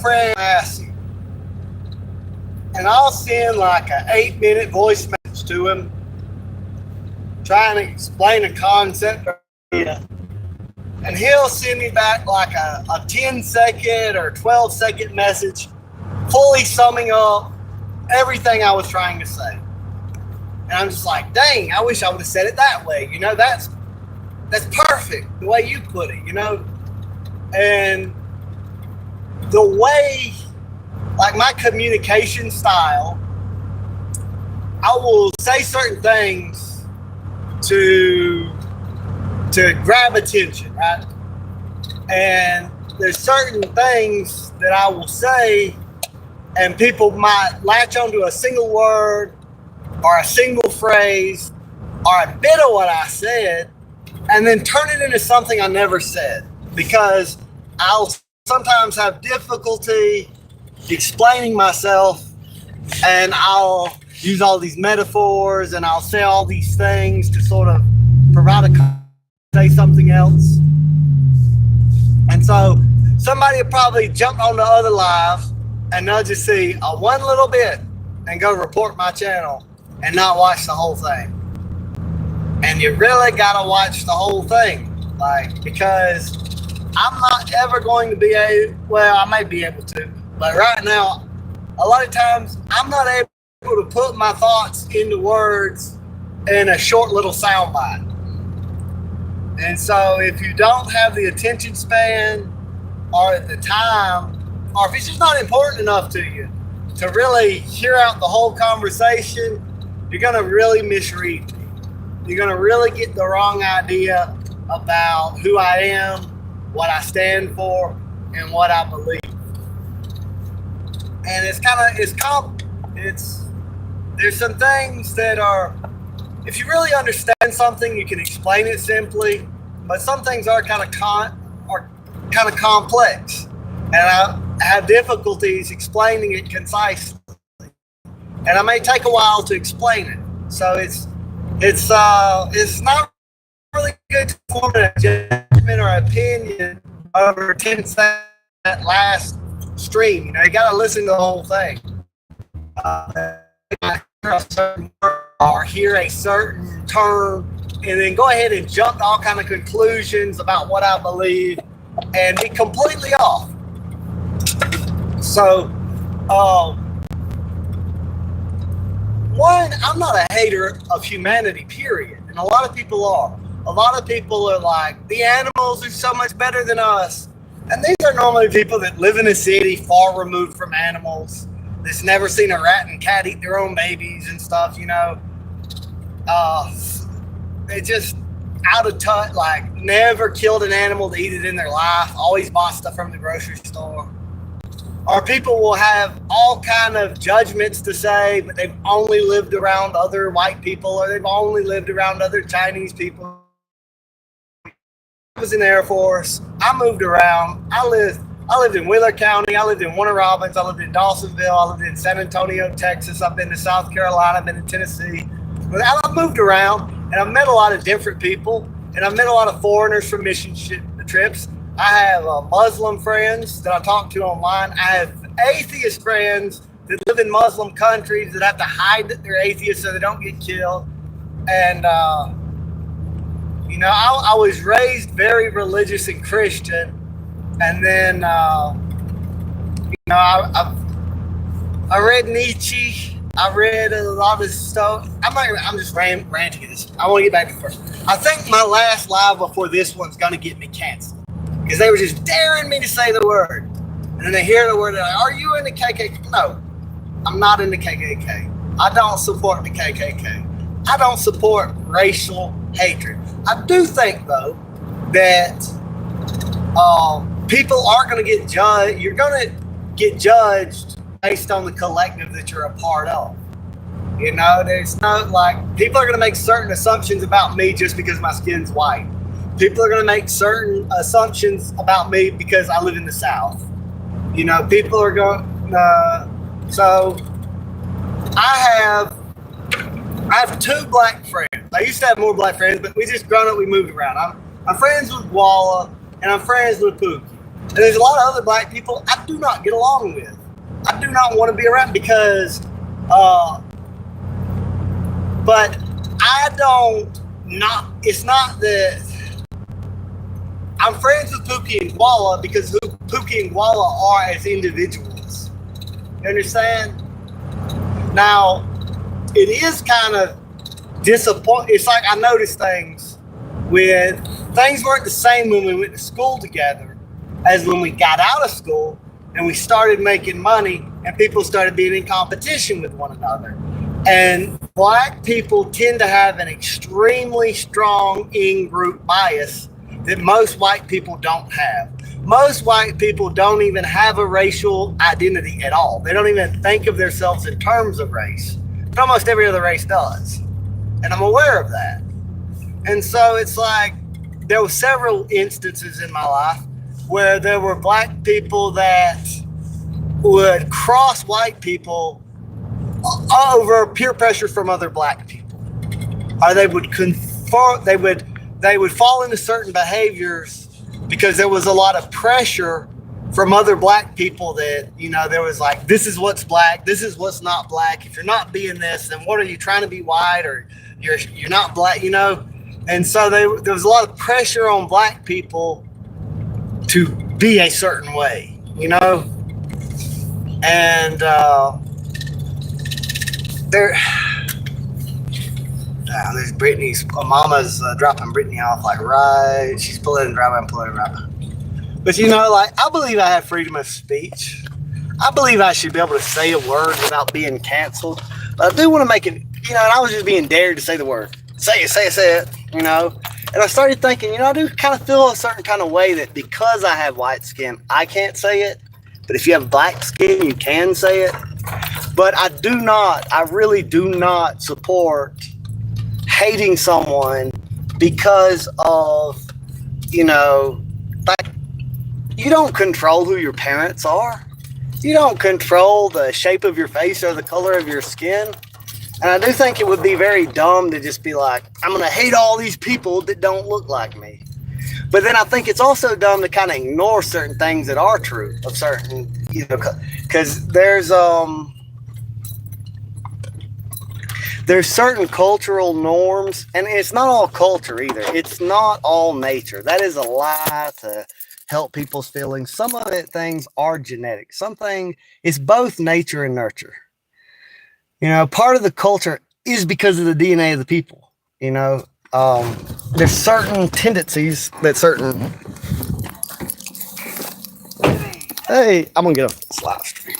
friend Massey, and I'll send like an 8-minute voice message to him, trying to explain a concept, and he'll send me back like a 10-second or 12-second message, fully summing up everything I was trying to say. And I'm just like, dang, I wish I would have said it that way. You know, that's perfect the way you put it, you know? And the way, like my communication style, I will say certain things to grab attention, right? And there's certain things that I will say and people might latch onto a single word or a single phrase or a bit of what I said and then turn it into something I never said, because I'll sometimes have difficulty explaining myself, and I'll use all these metaphors and I'll say all these things to sort of provide say something else. And so somebody will probably jump on the other live and they'll just see one little bit and go report my channel and not watch the whole thing. And you really gotta watch the whole thing, like, because I'm not ever going to be well, I may be able to, but right now, a lot of times I'm not able to put my thoughts into words in a short little soundbite. And so if you don't have the attention span or the time, or if it's just not important enough to you to really hear out the whole conversation, you're gonna really misread me. You're gonna really get the wrong idea about who I am, what I stand for, and what I believe. And there's some things that are, if you really understand something, you can explain it simply, but some things are kind of complex, and I have difficulties explaining it concisely, and it may take a while to explain it. So it's not really good to form a judgment or opinion over 10 seconds that last stream. You know, you got to listen to the whole thing. Or hear a certain term and then go ahead and jump to all kind of conclusions about what I believe and be completely off. So, one, I'm not a hater of humanity, period. And a lot of people are. A lot of people are like, the animals are so much better than us. And these are normally people that live in a city far removed from animals, that's never seen a rat and cat eat their own babies and stuff, you know. They just out of touch, like never killed an animal to eat it in their life, always bought stuff from the grocery store. Or people will have all kind of judgments to say, but they've only lived around other white people, or they've only lived around other Chinese people. I was in the Air Force. I moved around. I lived in Wheeler County. I lived in Warner Robins. I lived in Dawsonville. I lived in San Antonio, Texas. I've been to South Carolina. I've been to Tennessee. But I've moved around, and I've met a lot of different people, and I've met a lot of foreigners from mission trips. I have Muslim friends that I talk to online. I have atheist friends that live in Muslim countries that have to hide that they're atheists so they don't get killed. And, you know, I was raised very religious and Christian. And then, you know, I read Nietzsche. I read a lot of stuff. I'm just ranting at this. I want to get back to the first. I think my last live before this one's going to get me canceled, because they were just daring me to say the word. And then they hear the word, and they're like, are you in the KKK? No, I'm not in the KKK. I don't support the KKK. I don't support racial hatred. I do think, though, that people are going to get judged. You're going to get judged based on the collective that you're a part of. You know, there's no, like, people are going to make certain assumptions about me just because my skin's white. People are going to make certain assumptions about me because I live in the South. You know, people are going, so I have two black friends. I used to have more black friends, but we just grown up, we moved around. I'm friends with Walla, and I'm friends with Pookie. And there's a lot of other black people I do not get along with. I do not want to be around because, but I don't not. It's not that I'm friends with Pookie and Koala because who Pookie and Koala are as individuals. You understand? Now, it is kind of disappointing. It's like I noticed things when things weren't the same when we went to school together as when we got out of school and we started making money and people started being in competition with one another. And black people tend to have an extremely strong in-group bias that most white people don't have. Most white people don't even have a racial identity at all. They don't even think of themselves in terms of race. But almost every other race does. And I'm aware of that. And so it's like there were several instances in my life where there were black people that would cross white people over peer pressure from other black people, or they would conform. They would fall into certain behaviors because there was a lot of pressure from other black people that, you know, there was like, this is what's black, this is what's not black. If you're not being this, then what are you trying to be white, or you're not black, you know? And so there was a lot of pressure on black people to be a certain way, you know? And there's Brittany's mama's dropping Brittany off like right. She's pulling in the driveway and pulling in the driveway. But you know, like I believe I have freedom of speech. I believe I should be able to say a word without being canceled. But I do want to make it, you know, and I was just being dared to say the word. Say it, you know. And I started thinking, you know, I do kind of feel a certain kind of way that because I have white skin, I can't say it. But if you have black skin, you can say it. But I really do not support hating someone because of, you know, like, you don't control who your parents are. You don't control the shape of your face or the color of your skin. And I do think it would be very dumb to just be like, I'm going to hate all these people that don't look like me. But then I think it's also dumb to kind of ignore certain things that are true of certain, you know, because there's certain cultural norms, and it's not all culture either. It's not all nature. That is a lie to help people's feelings. Some of it things are genetic. Something is both nature and nurture. You know, part of the culture is because of the DNA of the people. You know, there's certain tendencies that certain. Hey, I'm gonna get a slide street.